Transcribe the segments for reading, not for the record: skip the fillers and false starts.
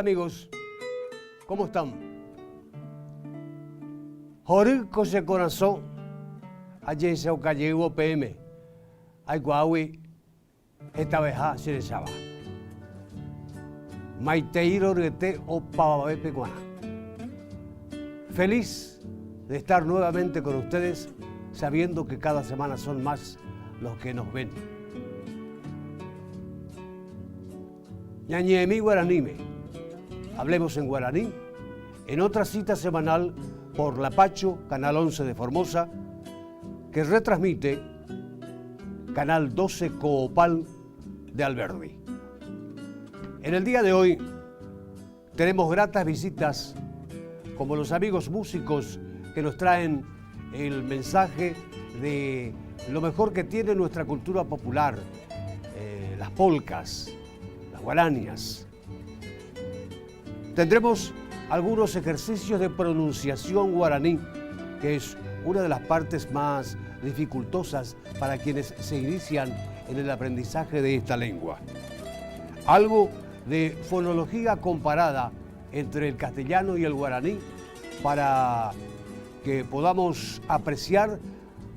amigos, ¿cómo están? Jorico se corazón, ayer se cayó PM, ay guawi, esta vez se le chava. Maiteiro rete o pavabe pecuana. Feliz de estar nuevamente con ustedes, sabiendo que cada semana son más los que nos ven. Ñañemi Guaranime, hablemos en guaraní, en otra cita semanal por La Pacho, Canal 11 de Formosa, que retransmite Canal 12 Coopal de Alberdi. En el día de hoy tenemos gratas visitas como los amigos músicos que nos traen el mensaje de lo mejor que tiene nuestra cultura popular, las polcas, las guaranias. Tendremos algunos ejercicios de pronunciación guaraní, que es una de las partes más dificultosas para quienes se inician en el aprendizaje de esta lengua. Algo de fonología comparada entre el castellano y el guaraní para que podamos apreciar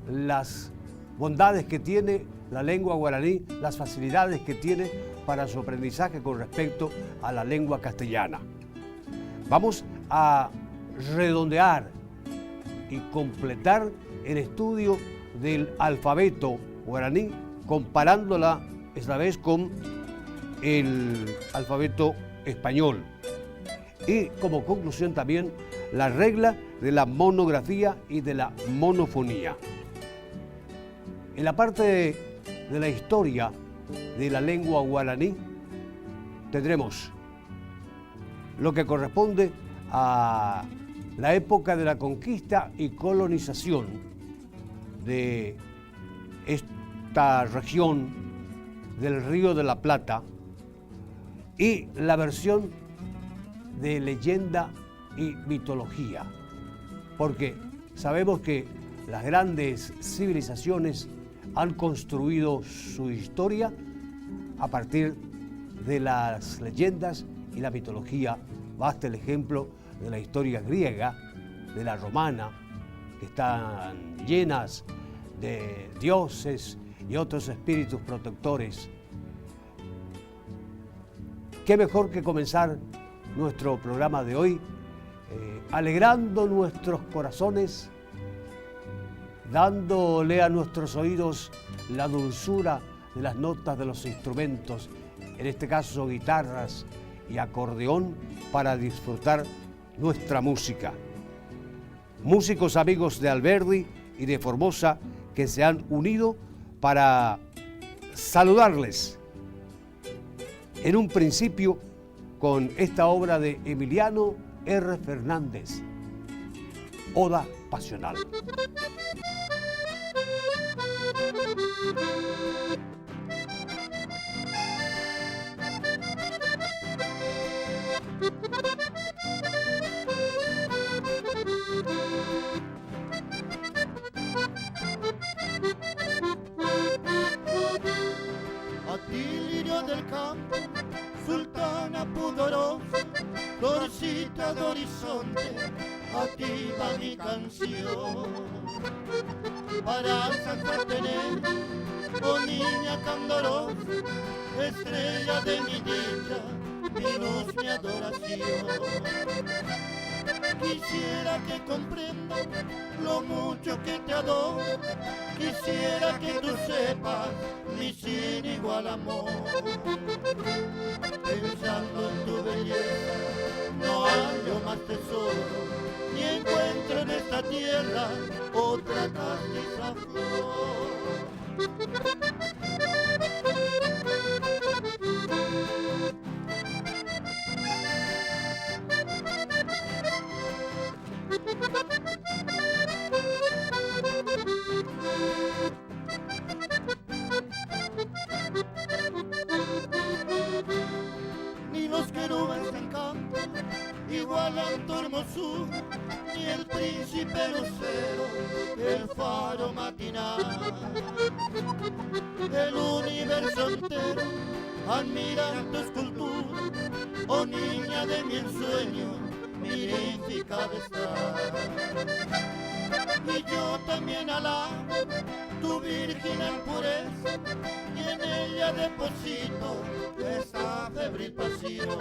las bondades que tiene la lengua guaraní, las facilidades que tiene para su aprendizaje con respecto a la lengua castellana. Vamos a redondear y completar el estudio del alfabeto guaraní, comparándola esta vez con el alfabeto español. Y como conclusión también la regla de la monografía y de la monofonía. En la parte de la historia de la lengua guaraní tendremos lo que corresponde a la época de la conquista y colonización de esta región del Río de la Plata y la versión de leyenda y mitología, porque sabemos que las grandes civilizaciones han construido su historia a partir de las leyendas y la mitología. Basta el ejemplo de la historia griega, de la romana, que están llenas de dioses y otros espíritus protectores. Qué mejor que comenzar nuestro programa de hoy alegrando nuestros corazones, dándole a nuestros oídos la dulzura de las notas de los instrumentos, en este caso guitarras y acordeón, para disfrutar nuestra música. Músicos amigos de Alberdi y de Formosa que se han unido para saludarles. En un principio con esta obra de Emiliano R. Fernández, Oda Pasional. A ti, lirio del campo, sultana pudorosa, florcita de horizonte, a ti va mi canción. Para tener, oh niña candorosa, estrella de mi dicha, mi luz, mi adoración. Quisiera que comprenda lo mucho que te adoro, quisiera que tú sepas mi sin igual amor. Pensando en tu belleza, no hallo más tesoro, ni encuentro en esta tierra otra castiza flor. Ni los querubes del campo igualan tu hermosura, ni el príncipe lucero, el faro matinal. El universo entero admira tu escultura, oh niña de mi ensueño, mirificada está. Y yo también alabo tu virginal pureza, y en ella deposito esa febril pasión.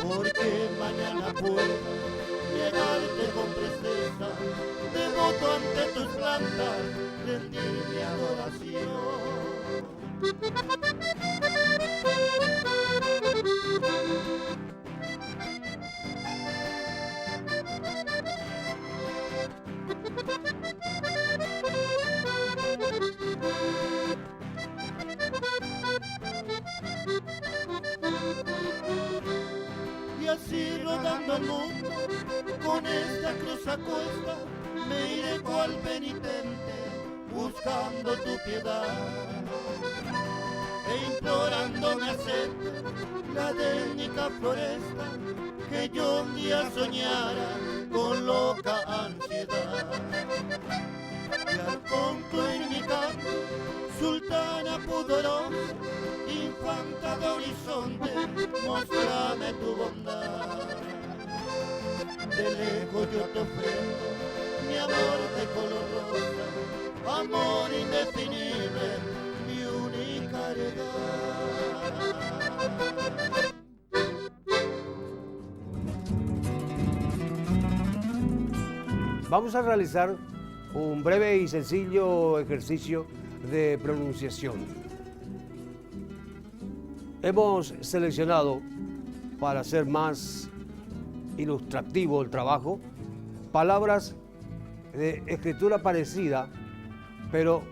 Porque mañana puedo llegarte con presteza, devoto ante tus plantas, rendir mi adoración. Y así rodando el mundo, con esta cruz a cuesta, me iré cual penitente, buscando tu piedad. E implorando me acepte la étnica floresta, que yo un día soñara con loca ansiedad. Y al concluir mi canto, sultana pudorosa, infanta de horizonte, mostrame tu bondad. De lejos yo te ofrendo mi amor de color rosa, amor indefinible, mi única heredad. Vamos a realizar un breve y sencillo ejercicio de pronunciación. Hemos seleccionado, para hacer más ilustrativo el trabajo, palabras de escritura parecida, pero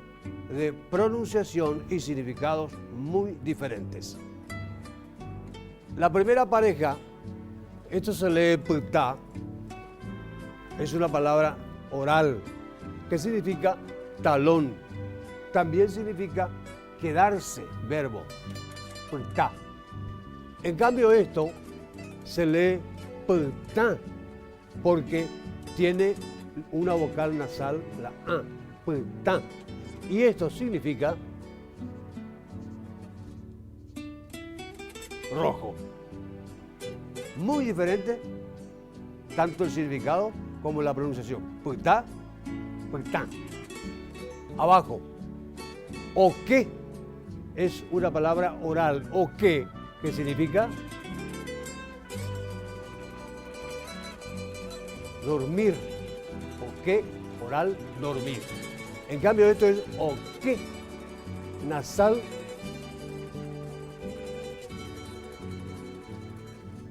de pronunciación y significados muy diferentes. La primera pareja, esto se lee pta, es una palabra oral que significa talón. También significa quedarse, verbo, pta. En cambio esto se lee pta porque tiene una vocal nasal, la a, pta. Y esto significa rojo. Muy diferente, tanto el significado como la pronunciación. Pta, pta. Abajo, o qué es una palabra oral, o qué, que significa dormir, o qué, oral, dormir. En cambio esto es o qué, nasal,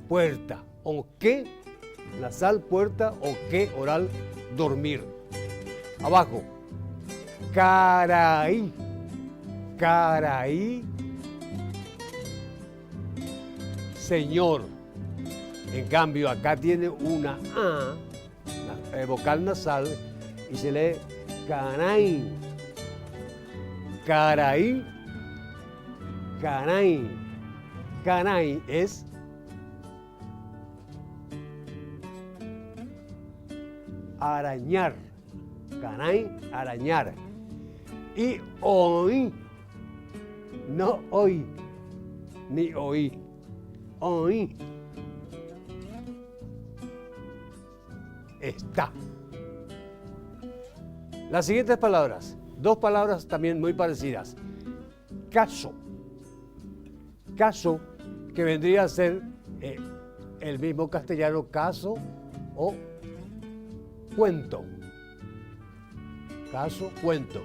puerta, o qué, nasal, puerta, o qué, oral, dormir. Abajo, caraí, caraí, señor. En cambio acá tiene una A, vocal nasal, y se lee canaí, caraí, canaí. Canaí es arañar, canaí, arañar. Y oí, no oí, ni oí, oí. Está. Las siguientes palabras, dos palabras también muy parecidas. Caso. Caso, que vendría a ser el mismo castellano caso o cuento. Caso, cuento.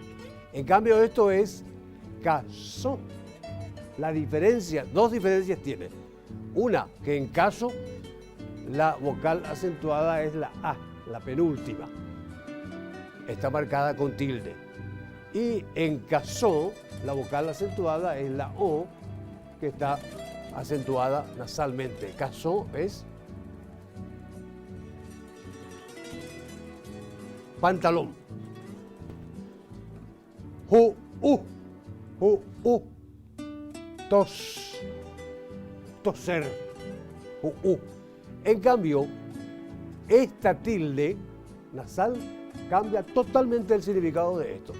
En cambio esto es caso. La diferencia, dos diferencias tiene. Una, que en caso la vocal acentuada es la A, la penúltima. Está marcada con tilde. Y en caso, la vocal acentuada es la O, que está acentuada nasalmente. Caso es pantalón. Tos, toser. En cambio, esta tilde nasal cambia totalmente el significado de esto.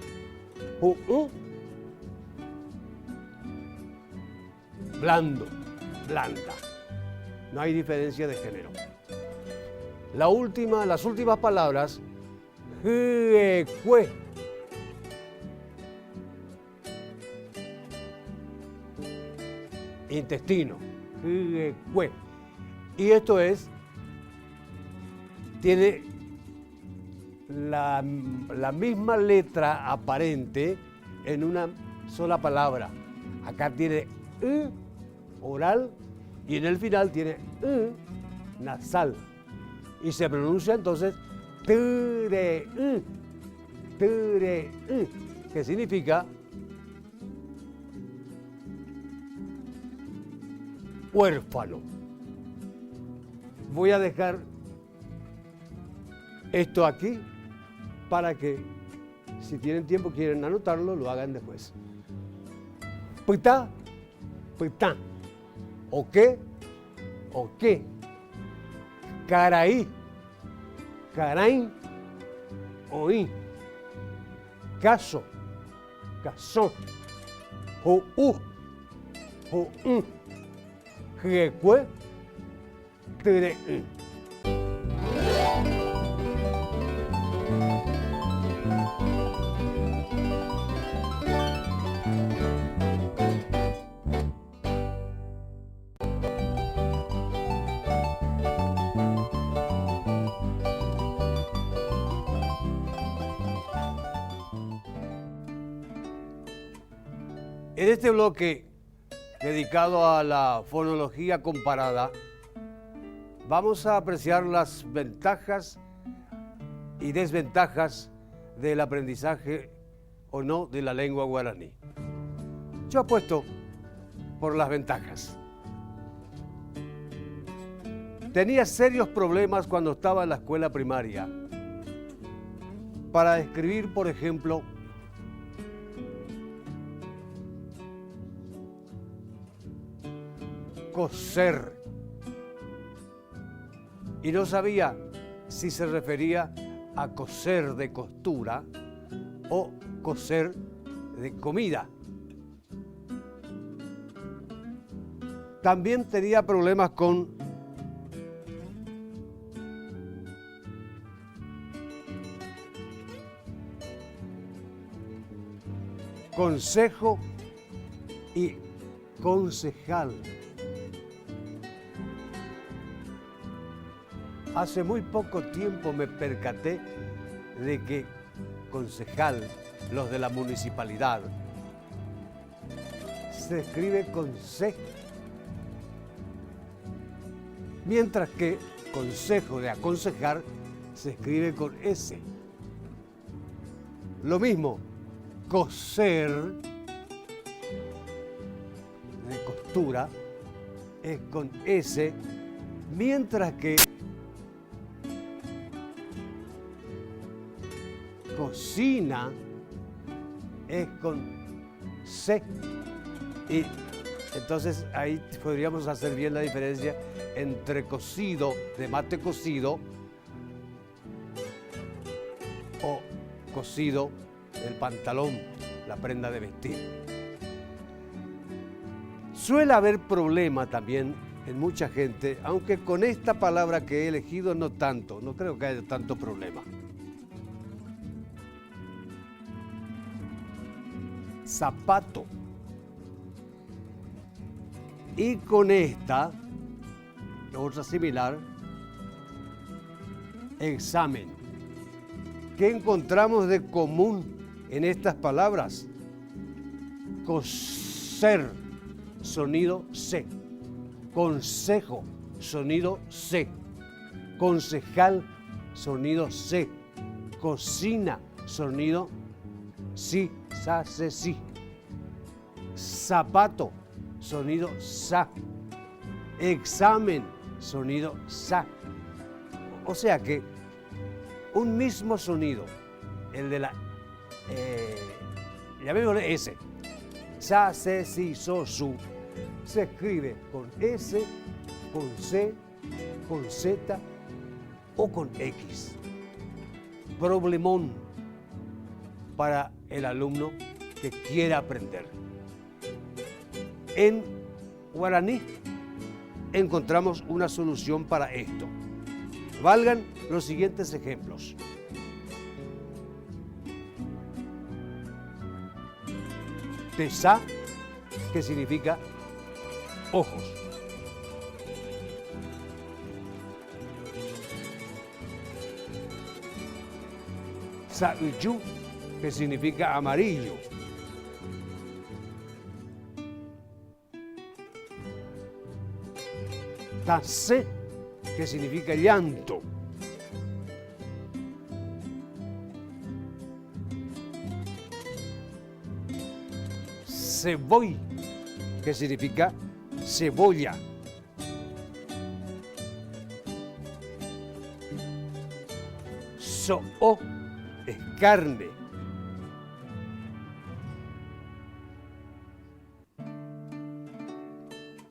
Blando, blanda. No hay diferencia de género. Las últimas palabras, jue, intestino, jue. Y esto tiene la misma letra aparente en una sola palabra. Acá tiene oral y en el final tiene nasal. Y se pronuncia entonces ture, que significa huérfano. Voy a dejar esto aquí para que, si tienen tiempo, quieren anotarlo, lo hagan después. Pita, pitán. ¿O qué? ¿O qué? Caraí, caraín, oí. Caso, casón. Joú, joú. Jecue, tere. En este bloque dedicado a la fonología comparada, vamos a apreciar las ventajas y desventajas del aprendizaje o no de la lengua guaraní. Yo apuesto por las ventajas. Tenía serios problemas cuando estaba en la escuela primaria para escribir, por ejemplo, coser, y no sabía si se refería a coser de costura o coser de comida. También tenía problemas con consejo y concejal. Hace muy poco tiempo me percaté de que concejal, los de la municipalidad, se escribe con C, mientras que consejo de aconsejar se escribe con S. Lo mismo, coser de costura es con S, mientras que cocina es con C. Y entonces ahí podríamos hacer bien la diferencia entre cocido, de mate cocido, o cocido del pantalón, la prenda de vestir. Suele haber problema también en mucha gente, aunque con esta palabra que he elegido no tanto, no creo que haya tanto problema. Zapato. Y con esta, otra similar, examen. ¿Qué encontramos de común en estas palabras? Coser, sonido C. Consejo, sonido C. Concejal, sonido C. Cocina, sonido sí, sa, se, sí. Zapato, sonido sa. Examen, sonido sa. O sea que un mismo sonido, el de la, llamémosle S, sa, se, si, so, su, se escribe con S, con C, con Z o con X. Problemón para el alumno que quiera aprender. En guaraní encontramos una solución para esto. Valgan los siguientes ejemplos. Tesa, que significa ojos. Sa'uyu, que significa amarillo. Tase, que significa llanto. Ceboy, que significa cebolla. So'o es carne.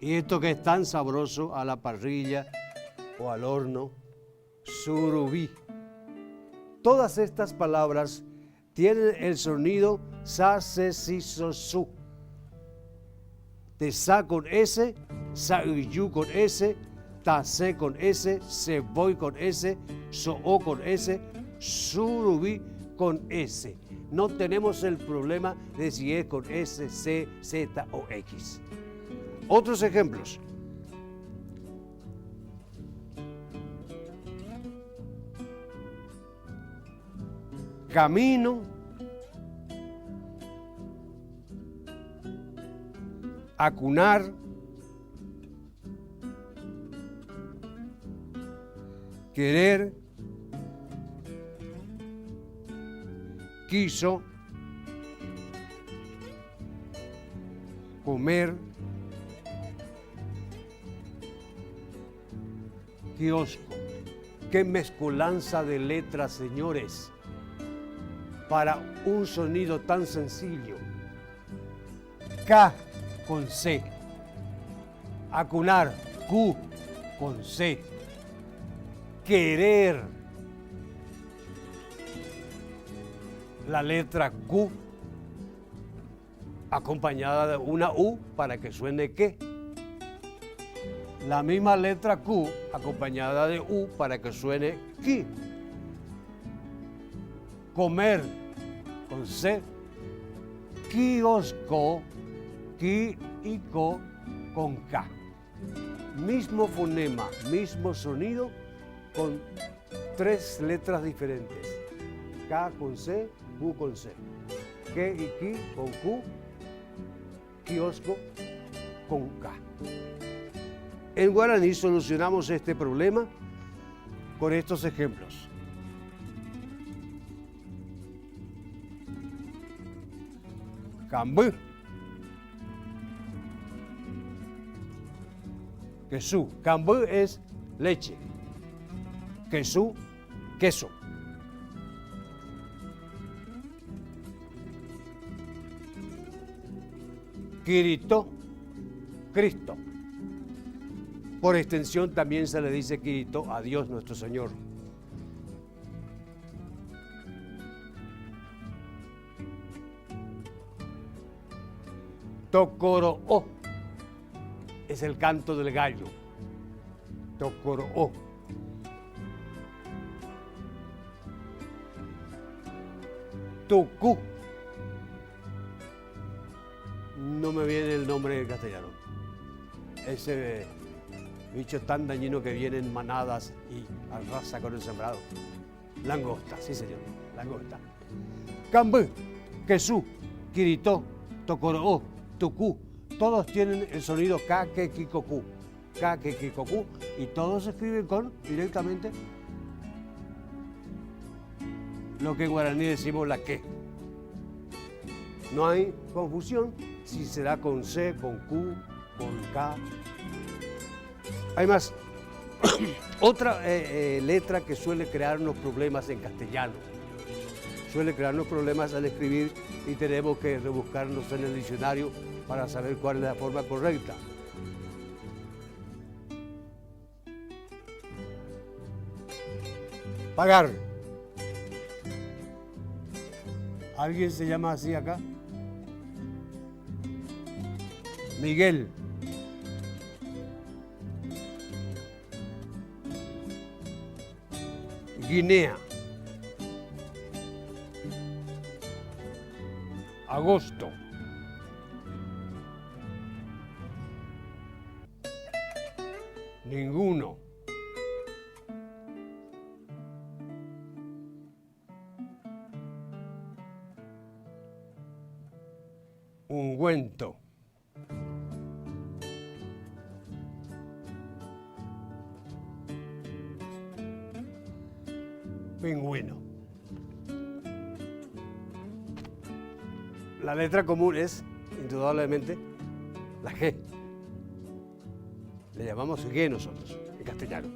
Y esto que es tan sabroso a la parrilla o al horno, surubí. Todas estas palabras tienen el sonido sa, se, si, so, su. Tesa con S, sa'uyu con S, tase con S, ceboy con S, so'o con S, surubí con S. No tenemos el problema de si es con S, C, Z o X. Otros ejemplos. Camino, acunar, querer, quiso, comer, kiosco. Qué mezcolanza de letras, señores, para un sonido tan sencillo. K con C. Acunar, Q con C. Querer, la letra Q acompañada de una U para que suene que. La misma letra Q acompañada de U para que suene ki. Comer con C. Kiosco, ki y ko con K. Mismo fonema, mismo sonido con tres letras diferentes. K con C, Q con C. Que y ki con Q, kiosco con K. En guaraní solucionamos este problema con estos ejemplos. Cambú, quesú. Cambú es leche. Quesú, queso. Kirito, Cristo. Por extensión también se le dice Kirito a Dios nuestro Señor. Tocoro'o es el canto del gallo. Tocoro'o. Tucú. No me viene el nombre en castellano. Ese bicho tan dañino que viene en manadas y arrasa con el sembrado. Langosta, sí señor, langosta. Cambú, quesú, Kirito, Tocoro'o, Tucú, todos tienen el sonido K, Ke, Ki, Koku. K, Ke, Ki, Koku, y todos se escriben con directamente lo que en guaraní decimos la que. No hay confusión si será con C, con Q, con K. Además, otra letra que suele crearnos problemas en castellano. Suele crearnos problemas al escribir y tenemos que rebuscarnos en el diccionario para saber cuál es la forma correcta. Pagar. ¿Alguien se llama así acá? Miguel. Guinea. Agosto. Ninguno. Ungüento. Pingüino. La letra común es, indudablemente, la G. Le llamamos G nosotros, en castellano.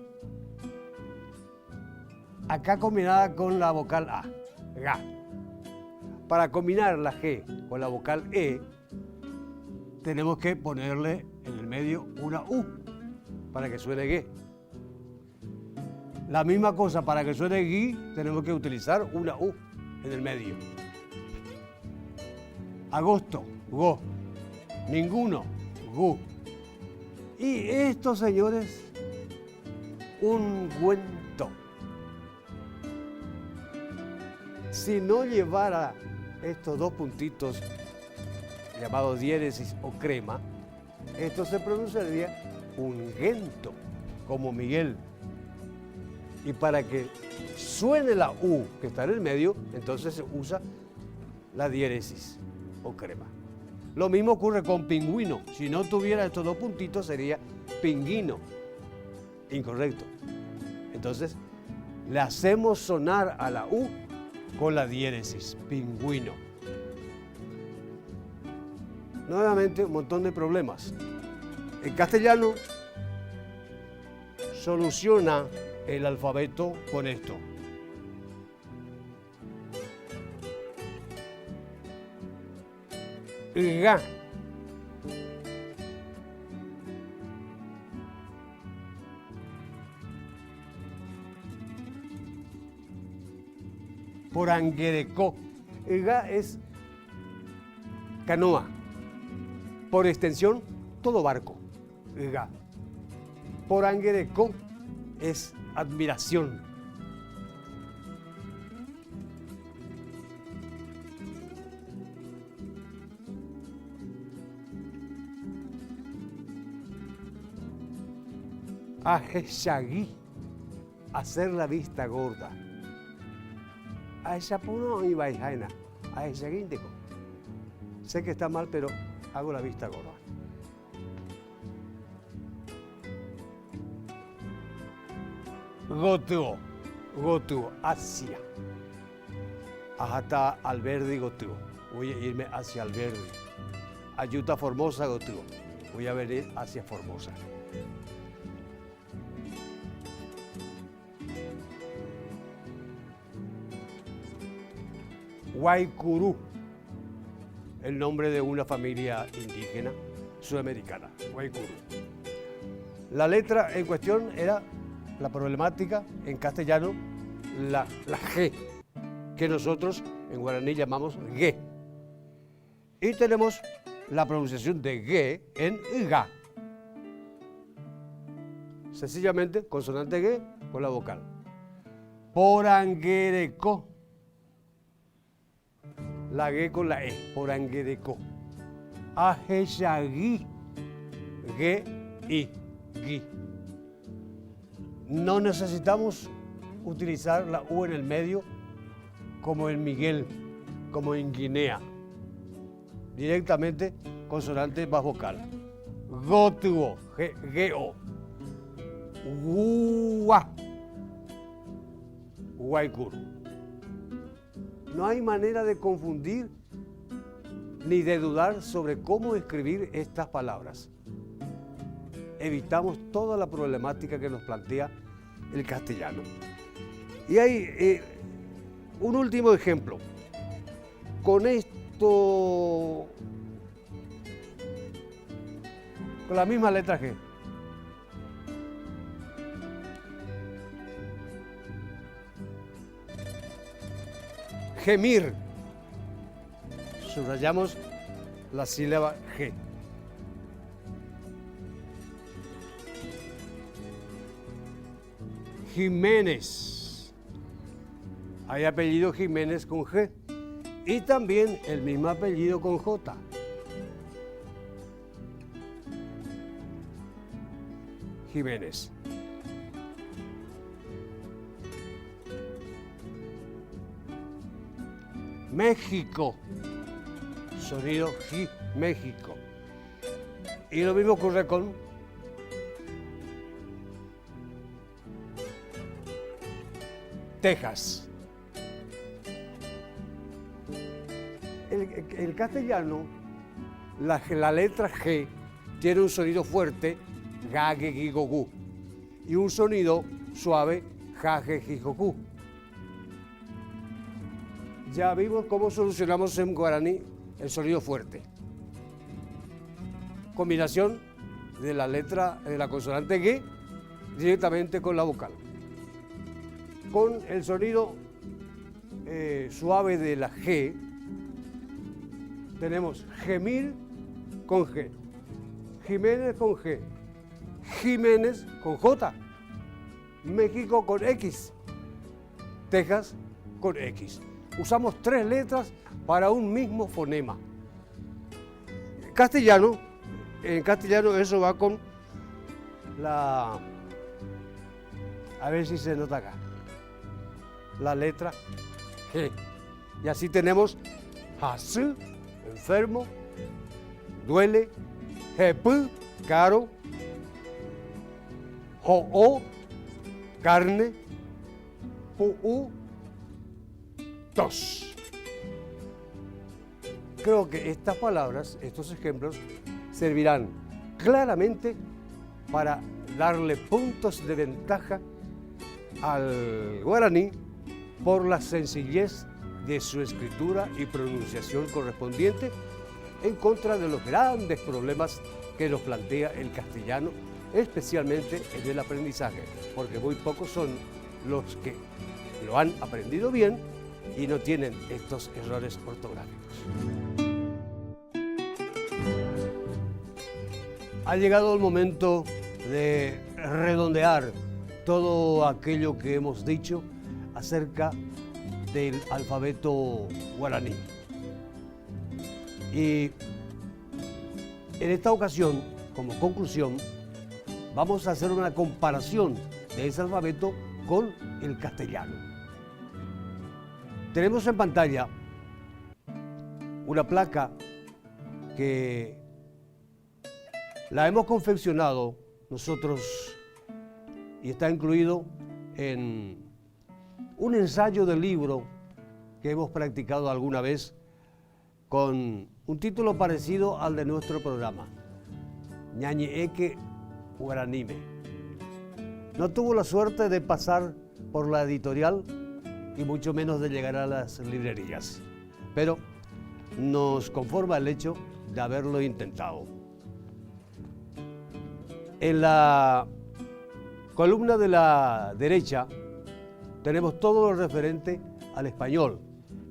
Acá combinada con la vocal A, ga. Para combinar la G con la vocal E, tenemos que ponerle en el medio una U, para que suene G. La misma cosa, para que suene gui, tenemos que utilizar una U en el medio. Agosto, go. Ninguno, gu. Y esto, señores, ungüento. Si no llevara estos dos puntitos llamados diéresis o crema, esto se pronunciaría ungüento, como Miguel. Y para que suene la U que está en el medio, entonces se usa la diéresis o crema. Lo mismo ocurre con pingüino. Si no tuviera estos dos puntitos sería pinguino. Incorrecto. Entonces, le hacemos sonar a la U con la diéresis, pingüino. Nuevamente, un montón de problemas. En castellano, soluciona el alfabeto con esto. Ga. Poranguerecó. Ga es canoa. Por extensión, todo barco. Ga. Poranguerecó es admiración. Ajeshagui, hacer la vista gorda. Aeshapuno y Baijaina. Aeshaguinteco. Sé que está mal, pero hago la vista gorda. Gotuo, Gotuo, Asia. Hasta Alberdi, Gotuo. Voy a irme hacia Alberdi. Ayuta Formosa, Gotuo. Voy a venir hacia Formosa. Guaycurú, el nombre de una familia indígena sudamericana, Guaycurú. La letra en cuestión era la problemática en castellano, la G, que nosotros en guaraní llamamos G. Y tenemos la pronunciación de G en ga. Sencillamente, consonante G con la vocal. Poranguerecó. La G con la E, poranguerecó. Ajeshagui, G, I, gui. No necesitamos utilizar la U en el medio como en Miguel, como en Guinea. Directamente consonante más vocal. Gotuo, G-O. Gua, Guaycurú. No hay manera de confundir ni de dudar sobre cómo escribir estas palabras. Evitamos toda la problemática que nos plantea el castellano. Y hay un último ejemplo. Con esto, con la misma letra G. Gemir. Subrayamos la sílaba G. Jiménez. Hay apellido Jiménez con G y también el mismo apellido con J. Jiménez. México. Sonido J, México. Y lo mismo ocurre con Texas. El castellano, la letra G tiene un sonido fuerte, ga, ge, gi, go, gu, y un sonido suave, ja, ge, ji, jo, ku. Ya vimos cómo solucionamos en guaraní el sonido fuerte. Combinación de la letra de la consonante G directamente con la vocal. Con el sonido suave de la G, tenemos gemir con G, Jiménez con G, Jiménez con J, México con X, Texas con X. Usamos 3 letras para un mismo fonema. En castellano eso va con la... A ver si se nota acá. La letra G. Y así tenemos jasü, enfermo, duele, jepü, caro, jo'o, carne, pu'u, tos. Creo que estas palabras, estos ejemplos, servirán claramente para darle puntos de ventaja al guaraní por la sencillez de su escritura y pronunciación correspondiente en contra de los grandes problemas que nos plantea el castellano, especialmente en el aprendizaje, porque muy pocos son los que lo han aprendido bien y no tienen estos errores ortográficos. Ha llegado el momento de redondear todo aquello que hemos dicho acerca del alfabeto guaraní. Y en esta ocasión, como conclusión, vamos a hacer una comparación de ese alfabeto con el castellano. Tenemos en pantalla una placa que la hemos confeccionado nosotros y está incluido en un ensayo de libro que hemos practicado alguna vez con un título parecido al de nuestro programa, Ñañeque Guaranime. No tuvo la suerte de pasar por la editorial y mucho menos de llegar a las librerías, pero nos conforma el hecho de haberlo intentado. En la columna de la derecha tenemos todo lo referente al español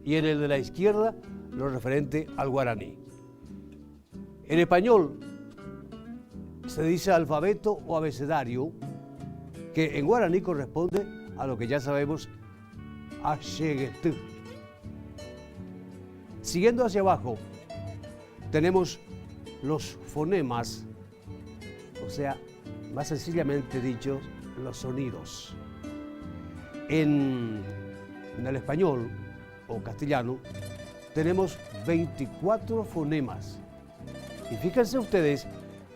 y en el de la izquierda lo referente al guaraní. En español se dice alfabeto o abecedario, que en guaraní corresponde a lo que ya sabemos, axeguetú. Siguiendo hacia abajo, tenemos los fonemas, o sea, más sencillamente dicho, los sonidos. En el español o castellano tenemos 24 fonemas. Y fíjense ustedes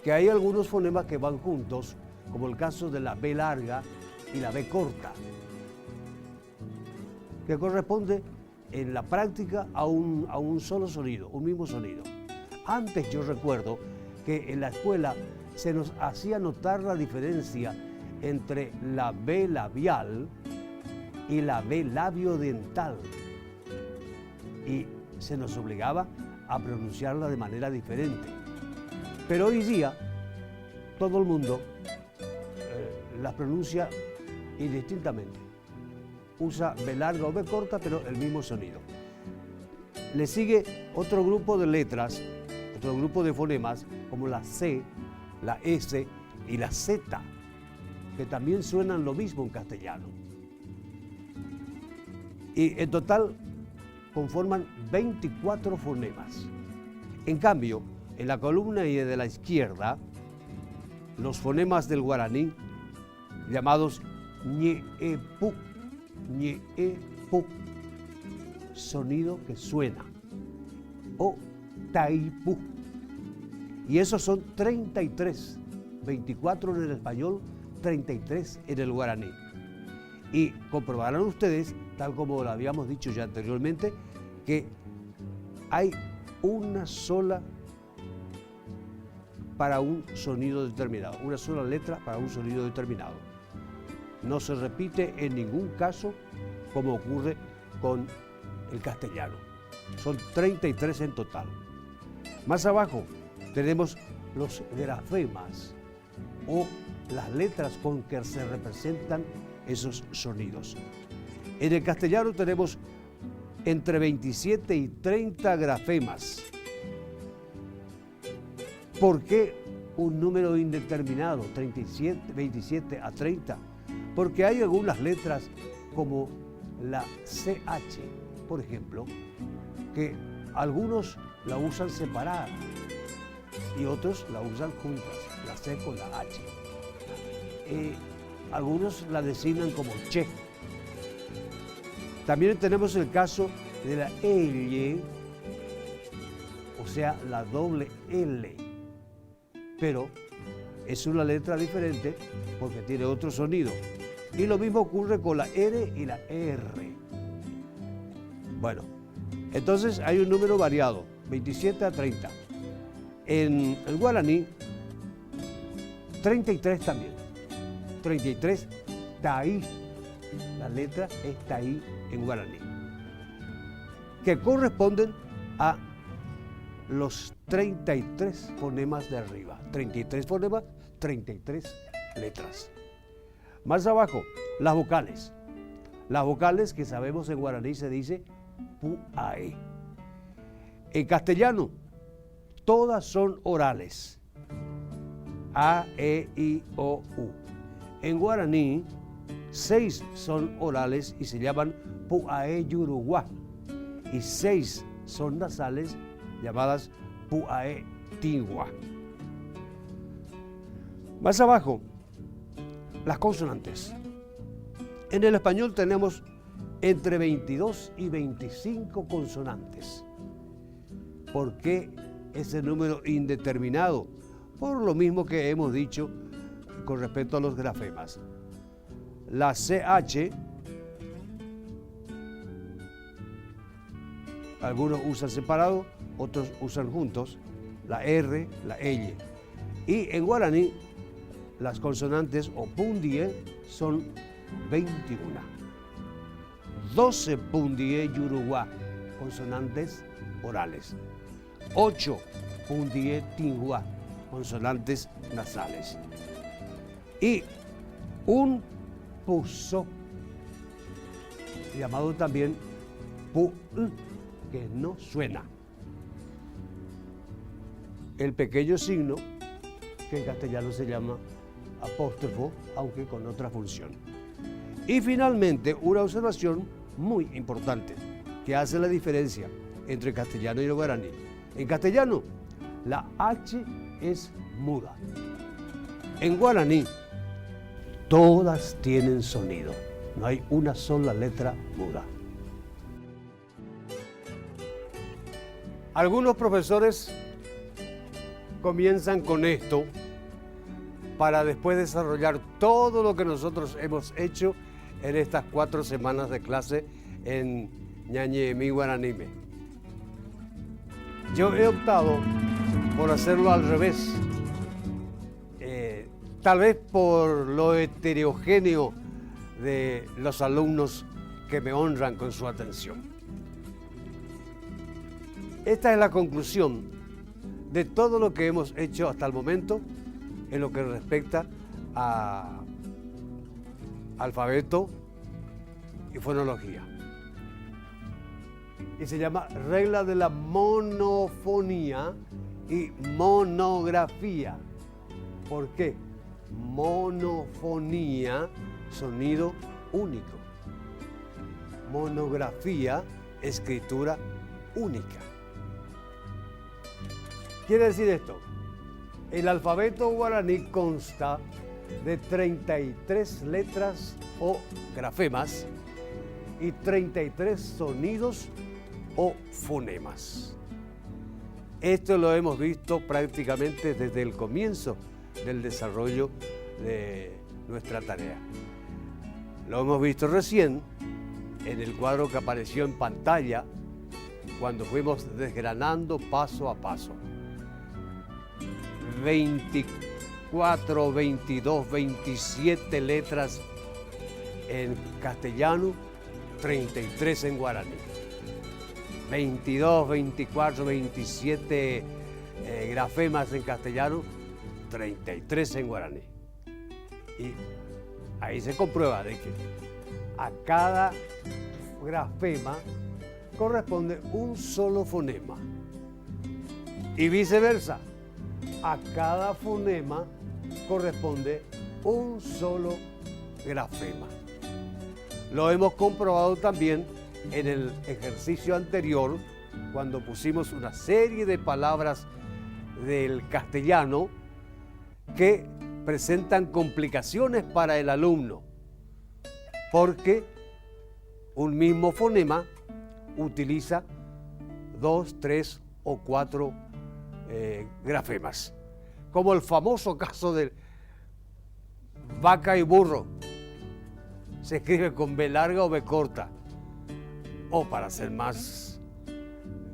que hay algunos fonemas que van juntos, como el caso de la B larga y la B corta, que corresponde en la práctica a un solo sonido, un mismo sonido. Antes yo recuerdo que en la escuela se nos hacía notar la diferencia entre la B labial y la B labiodental y se nos obligaba a pronunciarla de manera diferente. Pero hoy día todo el mundo la pronuncia indistintamente. Usa B larga o B corta, pero el mismo sonido. Le sigue otro grupo de letras, otro grupo de fonemas, como la C, la S y la Z, que también suenan lo mismo en castellano. Y en total conforman 24 fonemas. En cambio, en la columna y de la izquierda, los fonemas del guaraní, llamados ñe-e-pu, sonido que suena, o taipú. Y esos son 33, 24 en el español, 33 en el guaraní. Y comprobarán ustedes, tal como lo habíamos dicho ya anteriormente, que hay una sola para un sonido determinado, una sola letra para un sonido determinado. No se repite en ningún caso como ocurre con el castellano. Son 33 en total. Más abajo tenemos los grafemas o las letras con que se representan esos sonidos. En el castellano tenemos entre 27 y 30 grafemas. ¿Por qué un número indeterminado, 27 a 30? Porque hay algunas letras como la CH, por ejemplo, que algunos la usan separada y otros la usan juntas, la C con la H. Algunos la designan como che. También tenemos el caso de la L, o sea, la doble L, pero es una letra diferente porque tiene otro sonido. Y lo mismo ocurre con la R y la R. Bueno, entonces hay un número variado, 27 a 30. En el guaraní, 33 también. 33, taí. La letra es taí en guaraní, que corresponden a los 33 fonemas de arriba. 33 fonemas, 33 letras. Más abajo, las vocales. Las vocales que sabemos en guaraní se dice pu-ae. En castellano, todas son orales. A, E, I, O, U. En guaraní, 6 son orales y se llaman pu-ae yuruguá. Y 6 son nasales llamadas pu-ae tingua. Más abajo, las consonantes. En el español tenemos entre 22 y 25 consonantes. ¿Por qué ese número indeterminado? Por lo mismo que hemos dicho con respecto a los grafemas. La CH, algunos usan separado, otros usan juntos, la R, la L. Y en guaraní, las consonantes o pundie son 21. 12 pundie yuruguá, consonantes orales. 8 pundie tingua, consonantes nasales. Y un puso, llamado también pu, que no suena. El pequeño signo que en castellano se llama apóstrofo, aunque con otra función. Y finalmente, una observación muy importante que hace la diferencia entre el castellano y el guaraní. En castellano, la H es muda. En guaraní, todas tienen sonido. No hay una sola letra muda. Algunos profesores comienzan con esto para después desarrollar todo lo que nosotros hemos hecho en estas 4 semanas de clase en Ñañemí Guaranime. Yo he optado por hacerlo al revés, tal vez por lo heterogéneo de los alumnos que me honran con su atención. Esta es la conclusión de todo lo que hemos hecho hasta el momento en lo que respecta a alfabeto y fonología. Y se llama regla de la monofonía y monografía. ¿Por qué? Monofonía, sonido único. monografía, escritura única. Quiere decir esto, el alfabeto guaraní consta de 33 letras o grafemas y 33 sonidos o fonemas. Esto lo hemos visto prácticamente desde el comienzo del desarrollo de nuestra tarea. Lo hemos visto recién en el cuadro que apareció en pantalla cuando fuimos desgranando paso a paso. 24, 22, 27 letras en castellano, 33 en guaraní. 22, 24, 27 grafemas en castellano, 33 en guaraní. Y ahí se comprueba de que a cada grafema corresponde un solo fonema. Y viceversa, a cada fonema corresponde un solo grafema. Lo hemos comprobado también en el ejercicio anterior, cuando pusimos una serie de palabras del castellano que presentan complicaciones para el alumno, porque un mismo fonema utiliza 2, 3 o 4 grafemas, como el famoso caso de vaca y burro. Se escribe con B larga o B corta, o para ser más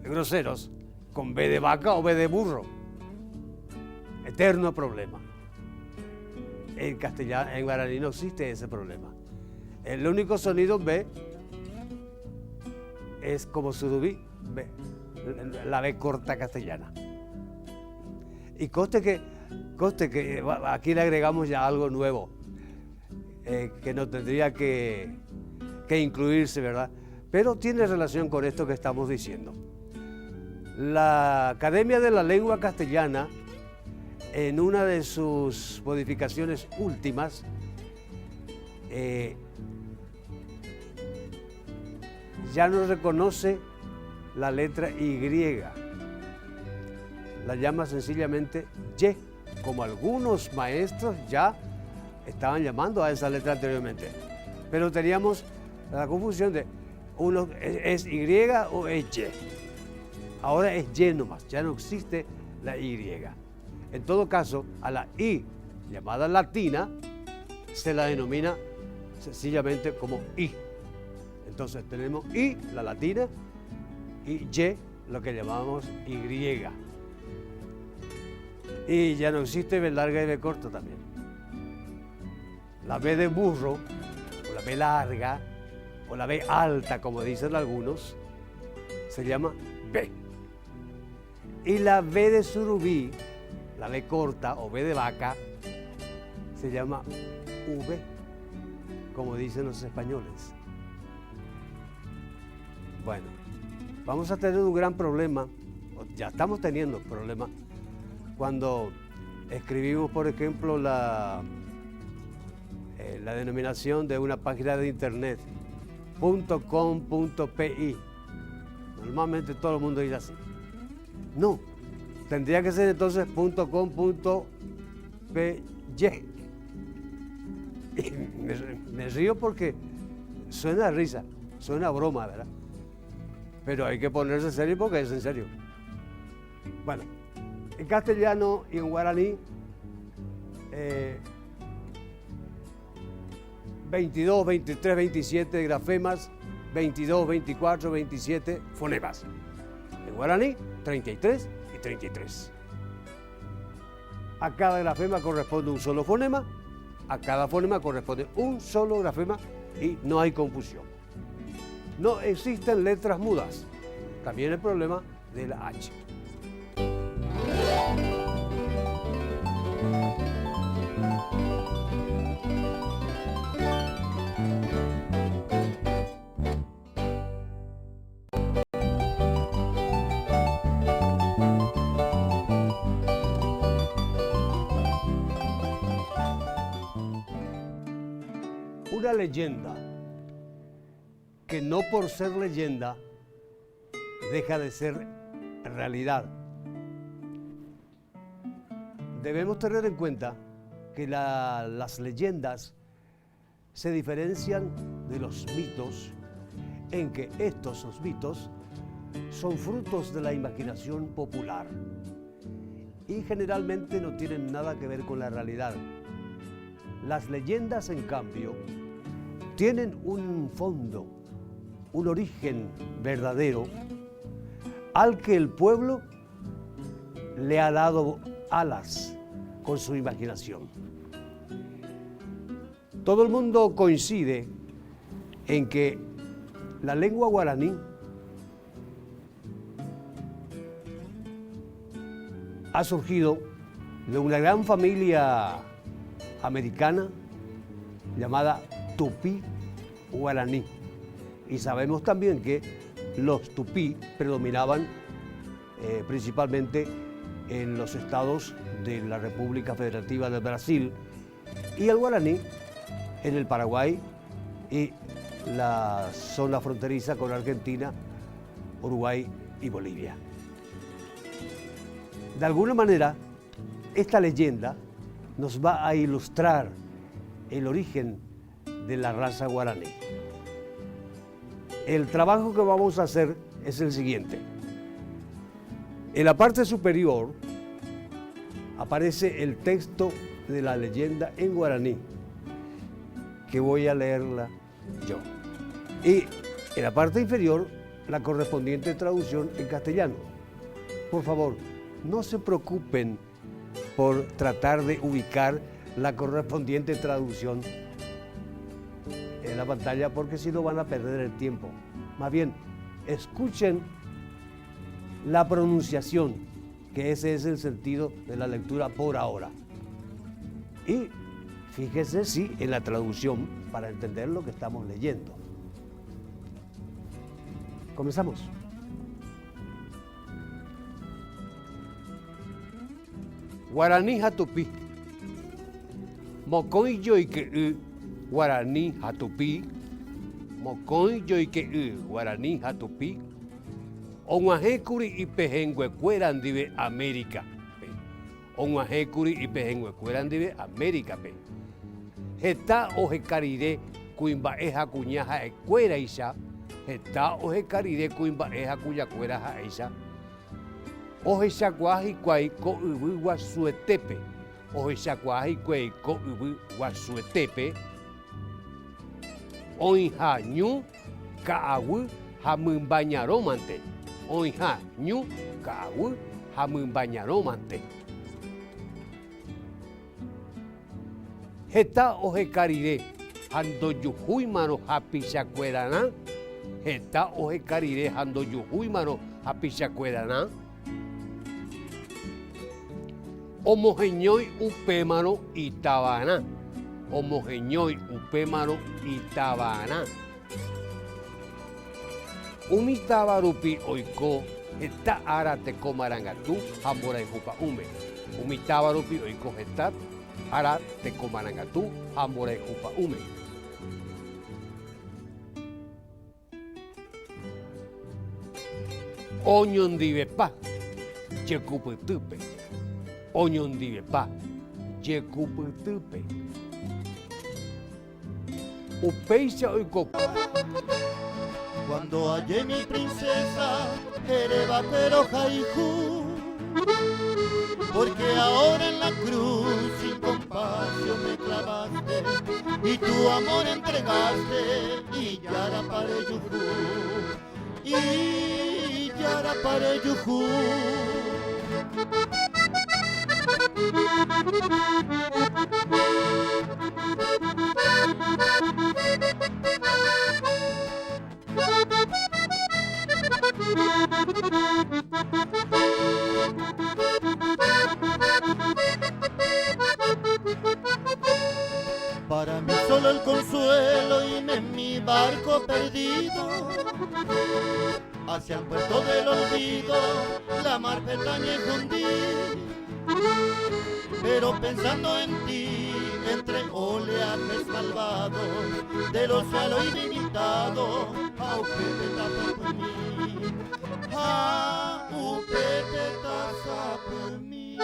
groseros, con B de vaca o B de burro. Eterno problema. En castellano, en guaraní no existe ese problema. El único sonido B es como surubí, B, la B corta castellana. Y conste que aquí le agregamos ya algo nuevo, que no tendría que incluirse, ¿verdad? Pero tiene relación con esto que estamos diciendo. La Academia de la Lengua Castellana, en una de sus modificaciones últimas, ya no reconoce la letra Y, la llama sencillamente Y, como algunos maestros ya estaban llamando a esa letra anteriormente. Pero teníamos la confusión de uno es Y o es Y. Ahora es Y nomás, ya no existe la Y. En todo caso, a la I llamada latina se la denomina sencillamente como I. Entonces tenemos I, la latina, y Y, lo que llamamos Y. Y ya no existe B larga y B corta también. La B de burro, o la B larga, o la B alta, como dicen algunos, se llama B. Y la B de surubí, la B corta o B de vaca, se llama V, como dicen los españoles. Bueno, vamos a tener un gran problema, ya estamos teniendo problemas, cuando escribimos, por ejemplo, la denominación de una página de internet, .com.pi. Normalmente todo el mundo dice así. No, tendría que ser entonces .com.py. Y me río porque suena a risa, suena a broma, ¿verdad? Pero hay que ponerse serio porque es en serio. Bueno, en castellano y en guaraní, 22, 23, 27 grafemas, 22, 24, 27 fonemas. En guaraní, 33 y 33. A cada grafema corresponde un solo fonema, a cada fonema corresponde un solo grafema y no hay confusión. No existen letras mudas. También el problema de la H. Una leyenda que no por ser leyenda deja de ser realidad. Debemos tener en cuenta que las leyendas se diferencian de los mitos en que estos mitos son frutos de la imaginación popular y generalmente no tienen nada que ver con la realidad. Las leyendas, en cambio, tienen un fondo, un origen verdadero al que el pueblo le ha dado alas con su imaginación. Todo el mundo coincide en que la lengua guaraní ha surgido de una gran familia americana llamada tupí guaraní. Y sabemos también que los tupí predominaban principalmente en los estados de la República Federativa del Brasil y el guaraní en el Paraguay y la zona fronteriza con Argentina, Uruguay y Bolivia. De alguna manera, esta leyenda nos va a ilustrar el origen de la raza guaraní. El trabajo que vamos a hacer es el siguiente. En la parte superior aparece el texto de la leyenda en guaraní, que voy a leerla yo. Y en la parte inferior, la correspondiente traducción en castellano. Por favor, no se preocupen por tratar de ubicar la correspondiente traducción en la pantalla, porque si no van a perder el tiempo. Más bien, escuchen la pronunciación, que ese es el sentido de la lectura por ahora. Y fíjese sí en la traducción para entender lo que estamos leyendo. Comenzamos. Guaraní Jatupí. Mocoy yoike Guaraní Jatupí. Mocoy yoike Guaraní Jatupí. Onguajecuri y pejenguecuerandive América. Onguajecuri y pejenguecuerandive América. Jeta ojecaride cuimbaeja cuñaja ecuera isha. Jeta ojecaride cuimbaeja cuyacuera jaisha. Oje chacuaji cuai co ubu guasuetepe. Oje chacuaji cuai co ubu guasuetepe. Oinja ñu kaawu hamumbañaromante. Oinja ñu kaawu hamumbañaromante. Jeta oje carire hando yujuy mano hapichacuerana. Jeta oje carire hando yujuy mano hapichacuerana. Homogeñoy upémano Itabana. Homogeñoy upémano Itabana. Umitabarupi oiko jeta arate comarangatu hambora jupa ume. Umitabarupi oiko jeta arate comarangatu hambora jupa ume. Oñondivepa checuputupe. Oñondivepa checuputupe. Upeicha oiko. Cuando hallé mi princesa, Jereba pero Jaijú, porque ahora en la cruz sin compasión me clavaste, y tu amor entregaste, y ya la paré yujú, y ya la paré yujú. Para mí solo el consuelo y en mi barco perdido hacia el puerto del olvido la mar pestañe hundí, pero pensando en ti entre oleajes malvados del océano ilimitado. Aupete tapapni, aupete tapapni.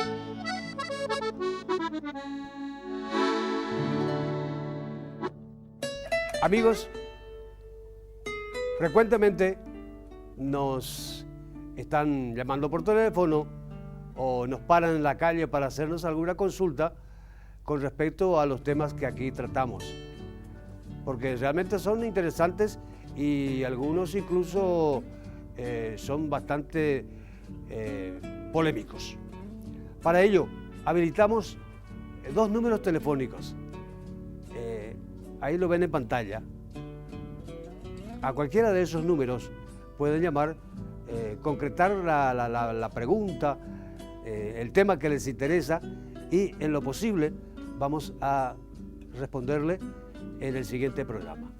Amigos, frecuentemente nos están llamando por teléfono o nos paran en la calle para hacernos alguna consulta con respecto a los temas que aquí tratamos, porque realmente son interesantes y algunos incluso son bastante polémicos. Para ello, habilitamos dos números telefónicos. Ahí lo ven en pantalla. A cualquiera de esos números pueden llamar, concretar la pregunta, el tema que les interesa, y en lo posible vamos a responderle en el siguiente programa.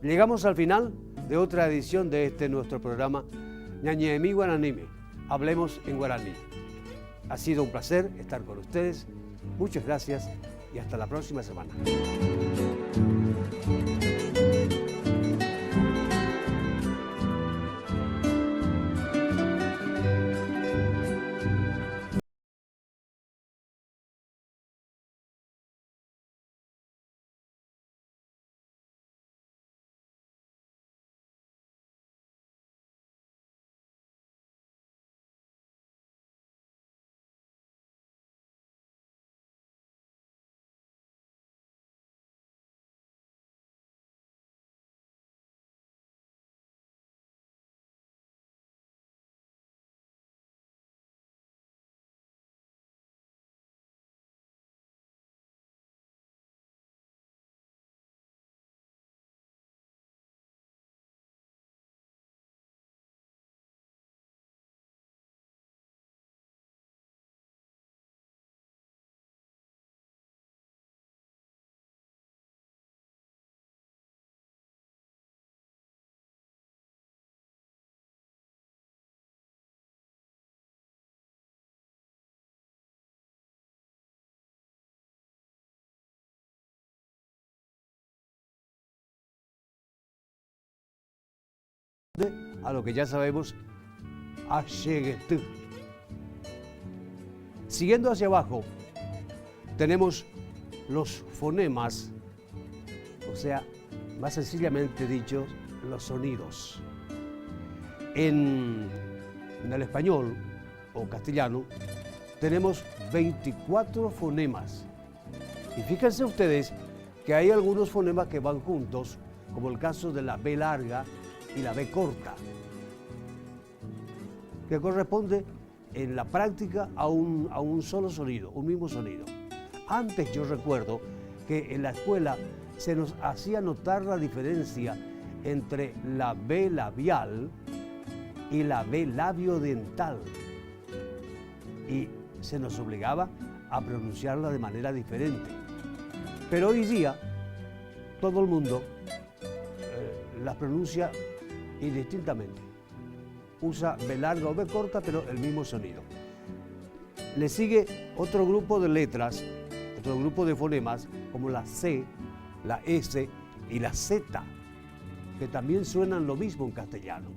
Llegamos al final de otra edición de este nuestro programa Ñañemi Guaranime, hablemos en guaraní. Ha sido un placer estar con ustedes. Muchas gracias y hasta la próxima semana. A lo que ya sabemos, Axeguetú. Siguiendo hacia abajo, tenemos los fonemas, o sea, más sencillamente dicho, los sonidos. En el español o castellano tenemos 24 fonemas. Y fíjense ustedes que hay algunos fonemas que van juntos, como el caso de la B larga y la B corta, que corresponde en la práctica a un solo sonido, un mismo sonido. Antes yo recuerdo que en la escuela se nos hacía notar la diferencia entre la B labial y la B labiodental, y se nos obligaba a pronunciarla de manera diferente. Pero hoy día todo el mundo las pronuncia indistintamente. Usa B larga o B corta, pero el mismo sonido. Le sigue otro grupo de letras, otro grupo de fonemas, como la C, la S y la Z, que también suenan lo mismo en castellano.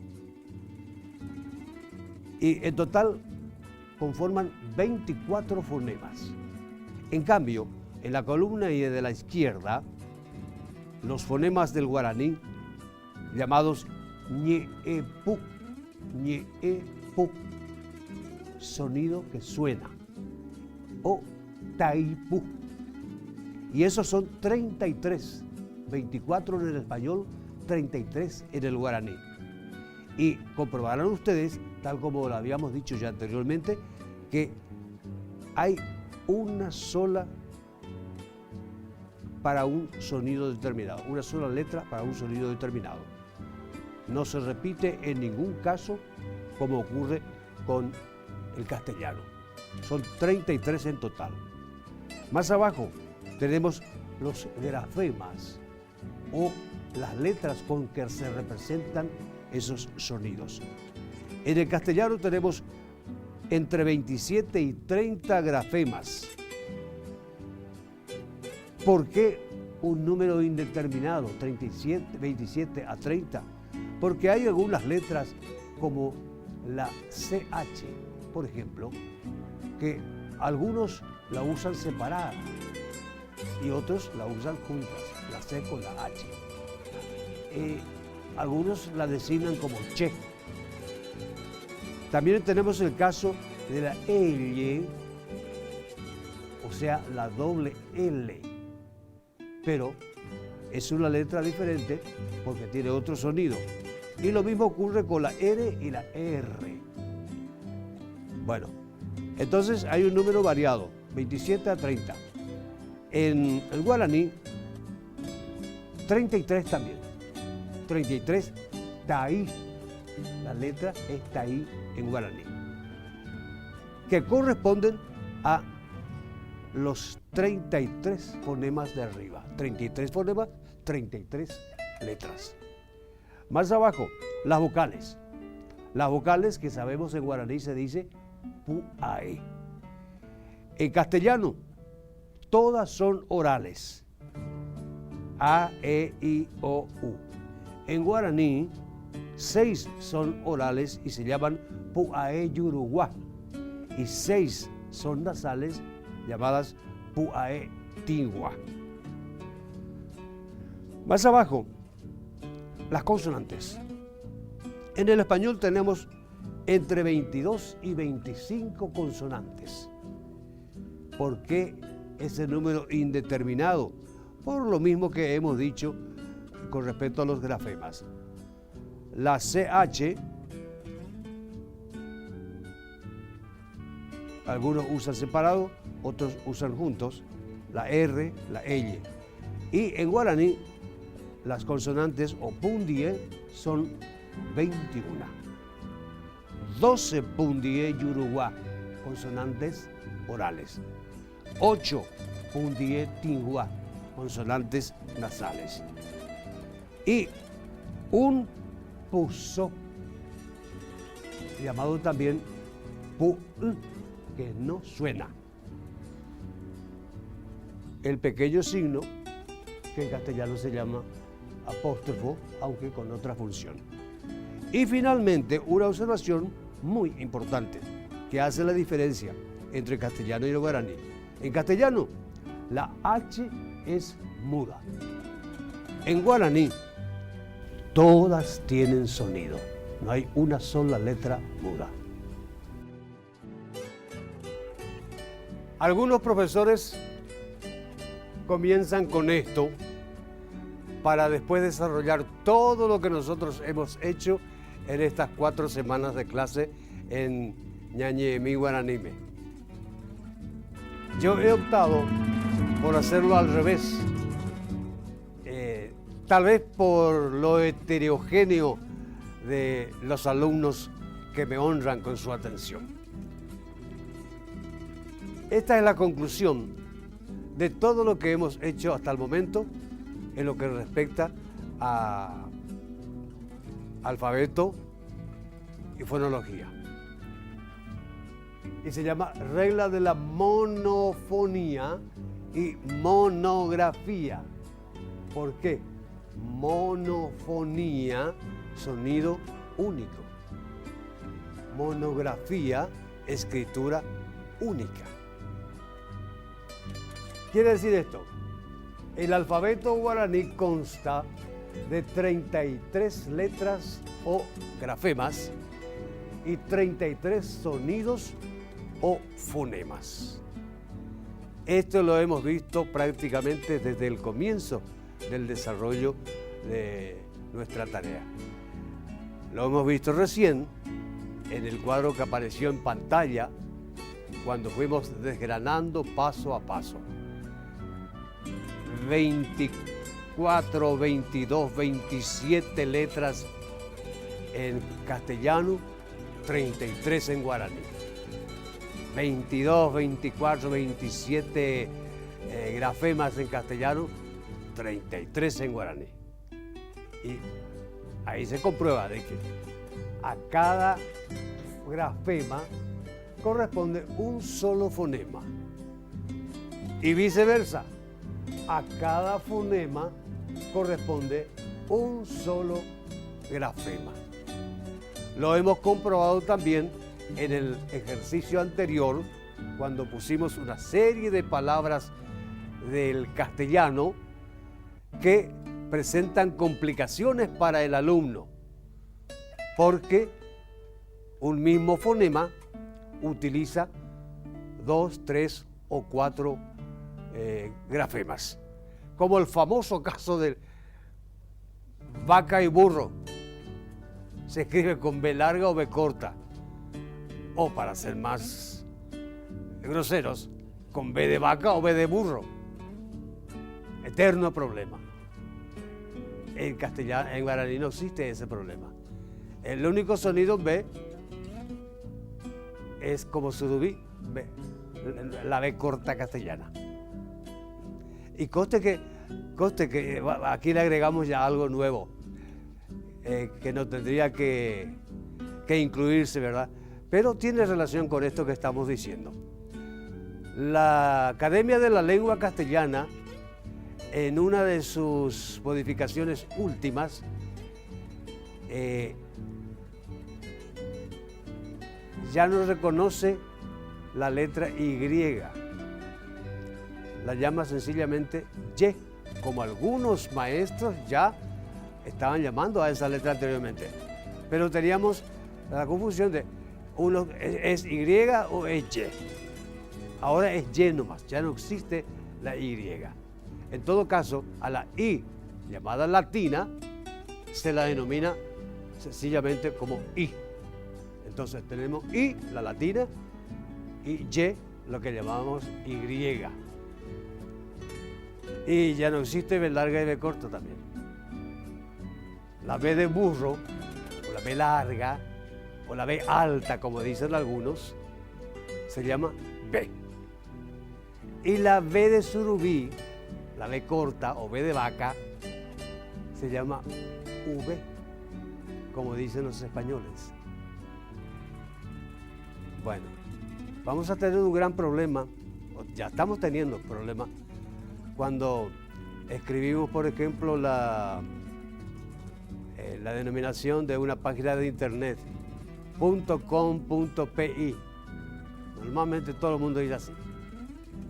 Y en total conforman 24 fonemas. En cambio, en la columna de la izquierda, los fonemas del guaraní, llamados ñe-e-pu, ñe-e-pu, sonido que suena, o taipú. Y esos son 33, 24 en el español, 33 en el guaraní. Y comprobarán ustedes, tal como lo habíamos dicho ya anteriormente, que hay una sola para un sonido determinado, una sola letra para un sonido determinado. No se repite en ningún caso como ocurre con el castellano. Son 33 en total. Más abajo tenemos los grafemas o las letras con que se representan esos sonidos. En el castellano tenemos entre 27 y 30 grafemas. ¿Por qué un número indeterminado, 37, 27 a 30? Porque hay algunas letras como la CH, por ejemplo, que algunos la usan separada y otros la usan juntas, la C con la H. Algunos la designan como che. También tenemos el caso de la L, o sea, la doble L, pero es una letra diferente porque tiene otro sonido. Y lo mismo ocurre con la R y la R. Bueno, entonces hay un número variado, 27 a 30. En el guaraní, 33 también. 33, taí. La letra es taí en guaraní, que corresponden a los 33 fonemas de arriba. 33 fonemas, 33 letras. Más abajo, las vocales. Las vocales que sabemos en guaraní se dice puae. En castellano, todas son orales. A, E, I, O, U. En guaraní, 6 son orales y se llaman puae yuruguá. Y 6 son nasales llamadas puae tingua. Más abajo, las consonantes. En el español tenemos entre 22 y 25 consonantes. ¿Por qué ese número indeterminado? Por lo mismo que hemos dicho con respecto a los grafemas. La CH, algunos usan separado, otros usan juntos. La R, la L. Y en guaraní, las consonantes o pundie son 21. 12 pundie yuruguá, consonantes orales. 8 pundie tinguá, consonantes nasales. Y un puso, llamado también pu, que no suena. El pequeño signo, que en castellano se llama apóstrofo, aunque con otra función. Y finalmente, una observación muy importante que hace la diferencia entre castellano y el guaraní. En castellano, la H es muda. En guaraní, todas tienen sonido. No hay una sola letra muda. Algunos profesores comienzan con esto para después desarrollar todo lo que nosotros hemos hecho en estas 4 semanas de clase en Ñañemi Guaranime. Yo he optado por hacerlo al revés, tal vez por lo heterogéneo de los alumnos que me honran con su atención. Esta es la conclusión de todo lo que hemos hecho hasta el momento en lo que respecta a alfabeto y fonología. Y se llama regla de la monofonía y monografía. ¿Por qué? Monofonía, sonido único. Monografía, escritura única. Quiere decir esto: el alfabeto guaraní consta de 33 letras o grafemas y 33 sonidos o fonemas. Esto lo hemos visto prácticamente desde el comienzo del desarrollo de nuestra tarea. Lo hemos visto recién en el cuadro que apareció en pantalla cuando fuimos desgranando paso a paso. 24, 22, 27 letras en castellano, 33 en guaraní. 22, 24, 27 grafemas en castellano, 33 en guaraní. Y ahí se comprueba de que a cada grafema corresponde un solo fonema. Y viceversa, a cada fonema corresponde un solo grafema. Lo hemos comprobado también en el ejercicio anterior, cuando pusimos una serie de palabras del castellano que presentan complicaciones para el alumno, porque un mismo fonema utiliza 2, 3 o 4 grafemas, como el famoso caso de vaca y burro. Se escribe con B larga o B corta, o para ser más groseros, con B de vaca o B de burro. Eterno problema. En castellano, en guaraní no existe ese problema. El único sonido B es como surubí, B, la B corta castellana. Y conste que aquí le agregamos ya algo nuevo, que no tendría que incluirse, ¿verdad? Pero tiene relación con esto que estamos diciendo. La Academia de la Lengua Castellana, en una de sus modificaciones últimas, ya no reconoce la letra Y, la llama sencillamente Y, como algunos maestros ya estaban llamando a esa letra anteriormente. Pero teníamos la confusión de uno es Y o es Y. Ahora es Y nomás, ya no existe la Y. En todo caso, a la I llamada latina se la denomina sencillamente como I. Entonces tenemos I, la latina, y Y, lo que llamamos Y. Y ya no existe B larga y B corta también. La B de burro, o la B larga, o la B alta, como dicen algunos, se llama B. Y la B de surubí, la B corta o B de vaca, se llama V, como dicen los españoles. Bueno, vamos a tener un gran problema, ya estamos teniendo problemas, cuando escribimos, por ejemplo, la denominación de una página de internet, .com.pi. Normalmente todo el mundo dice así.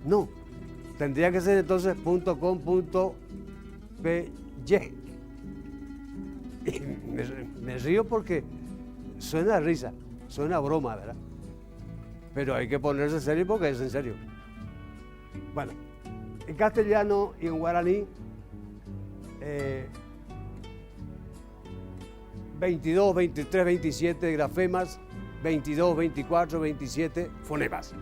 No, tendría que ser entonces .com.py. Y me río porque suena a risa, suena a broma, ¿verdad? Pero hay que ponerse serio porque es en serio. Bueno, en castellano y en guaraní, 22, 23, 27 grafemas, 22, 24, 27 fonemas.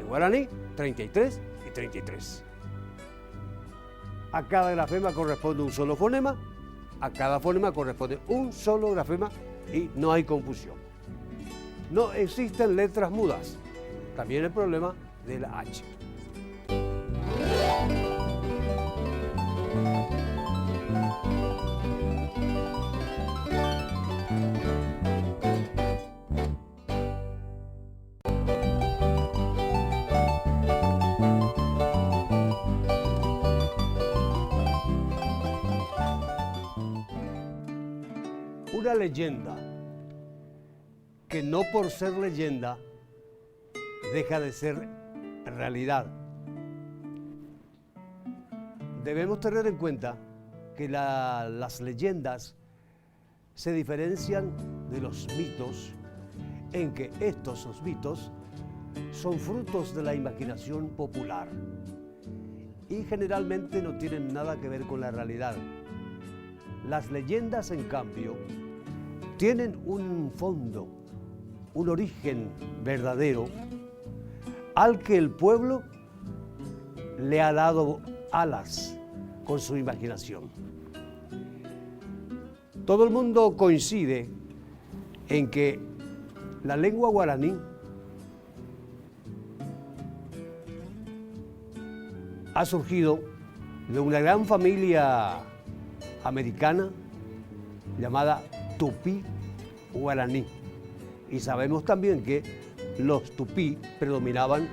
En guaraní, 33 y 33. A cada grafema corresponde un solo fonema, a cada fonema corresponde un solo grafema y no hay confusión. No existen letras mudas. También el problema de la H. Una leyenda que no por ser leyenda deja de ser realidad. Debemos tener en cuenta que las leyendas se diferencian de los mitos en que los mitos son frutos de la imaginación popular y generalmente no tienen nada que ver con la realidad. Las leyendas, en cambio, tienen un fondo, un origen verdadero al que el pueblo le ha dado alas con su imaginación. Todo el mundo coincide en que la lengua guaraní ha surgido de una gran familia americana llamada tupí guaraní. Y sabemos también que los tupí predominaban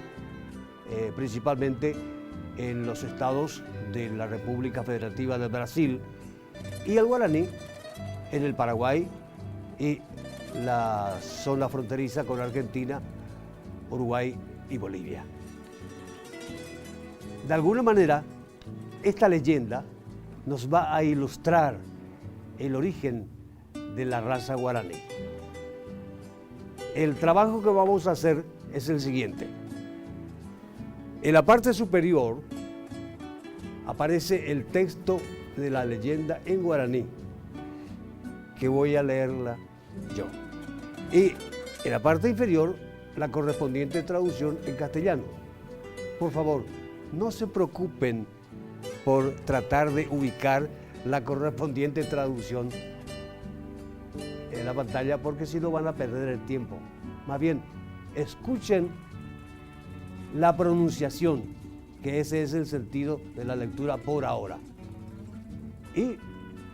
principalmente en los estados de la República Federativa del Brasil y el guaraní en el Paraguay y la zona fronteriza con Argentina, Uruguay y Bolivia. De alguna manera, esta leyenda nos va a ilustrar el origen de la raza guaraní. El trabajo que vamos a hacer es el siguiente. En la parte superior aparece el texto de la leyenda en guaraní, que voy a leerla yo. Y en la parte inferior, la correspondiente traducción en castellano. Por favor, no se preocupen por tratar de ubicar la correspondiente traducción en la pantalla, porque si no van a perder el tiempo. Más bien, escuchen la pronunciación, que ese es el sentido de la lectura por ahora. Y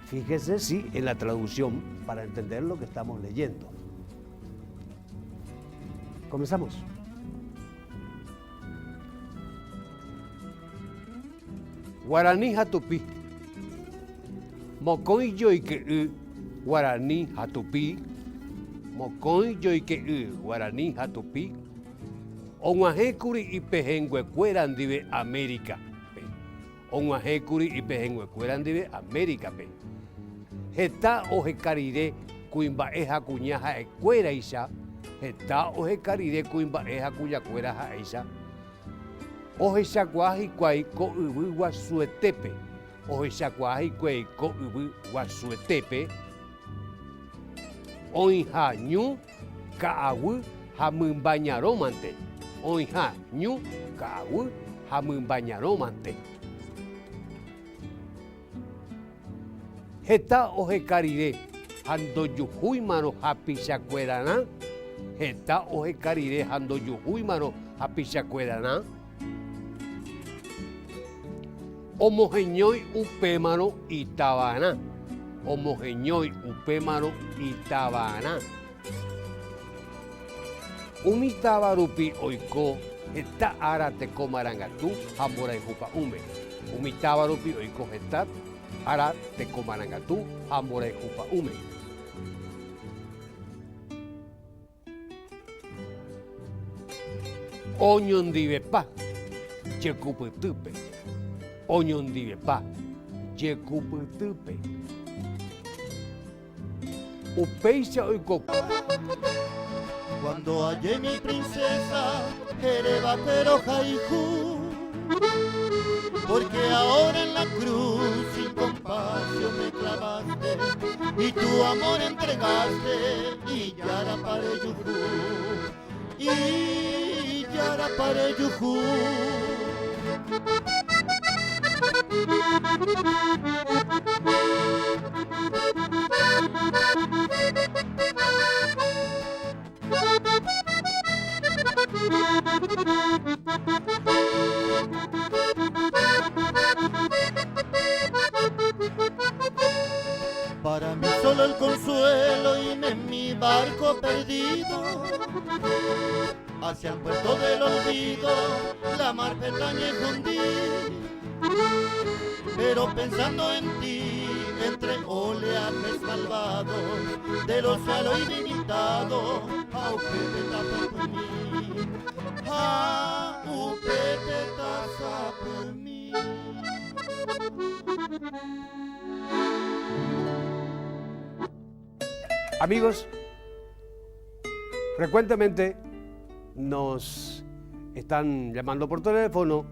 fíjese sí en la traducción para entender lo que estamos leyendo. Comenzamos. Guaraní Jatupi. Mocoy yoike Guaraní Jatupi. Mocoy yoike Guaraní Jatupi. Onguajecuri y pejenguecuerandive América. Onguajecuri y pejenguecuerandive América. Jeta ojecarire cuimbaeja cuñaja ecuera isha. Jeta ojecarire cuimbaeja cuyacuera jaisha. Ojechacuaji cuai co ubu guasuetepe. Ojechacuaji cuai co ubu guasuetepe. Oinja ñu kaawu jamimbañaromante. Oinja ñu kaawu jamimbañaromante. Jeta ojecarire handoyujuimano hapichacuerana. Jeta ojecarire handoyujuimano hapichacuerana. Homogeñoy upémano Itabana. Homogeñoy upémano Itabana. Umitabarupi oiko jeta arate comarangatu hamborai jupa ume. Umitabarupi oiko jeta arate comarangatu hamborai jupa ume. Oñondivepa checupetupe. Oñondivepa checupetupe. Upeicha oiko. Cuando hallé mi princesa, Jereba pero Jaijú, porque ahora en la cruz sin compasión me clavaste, y tu amor entregaste, y yara pare yujú, y yara pare yujú. Para mí solo el consuelo y en mi barco perdido hacia el puerto del olvido la mar pestañe hundí, pero pensando en ti entre oleajes malvados del océano ilimitado, aupete tapa mí, aupete tapa mí. Amigos, frecuentemente nos están llamando por teléfono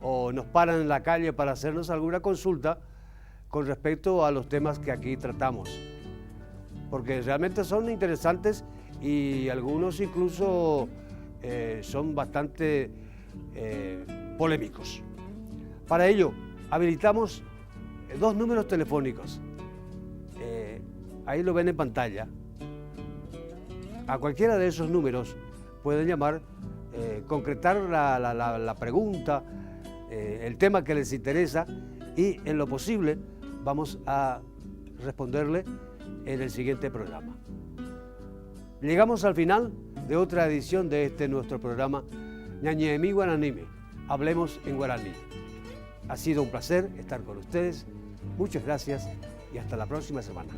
o nos paran en la calle para hacernos alguna consulta con respecto a los temas que aquí tratamos, porque realmente son interesantes y algunos incluso son bastante polémicos. Para ello, habilitamos dos números telefónicos. Ahí lo ven en pantalla. A cualquiera de esos números pueden llamar, concretar la pregunta, el tema que les interesa, y en lo posible vamos a responderle en el siguiente programa. Llegamos al final de otra edición de este nuestro programa Ñañemi Guaranime. Hablemos en guaraní. Ha sido un placer estar con ustedes. Muchas gracias y hasta la próxima semana.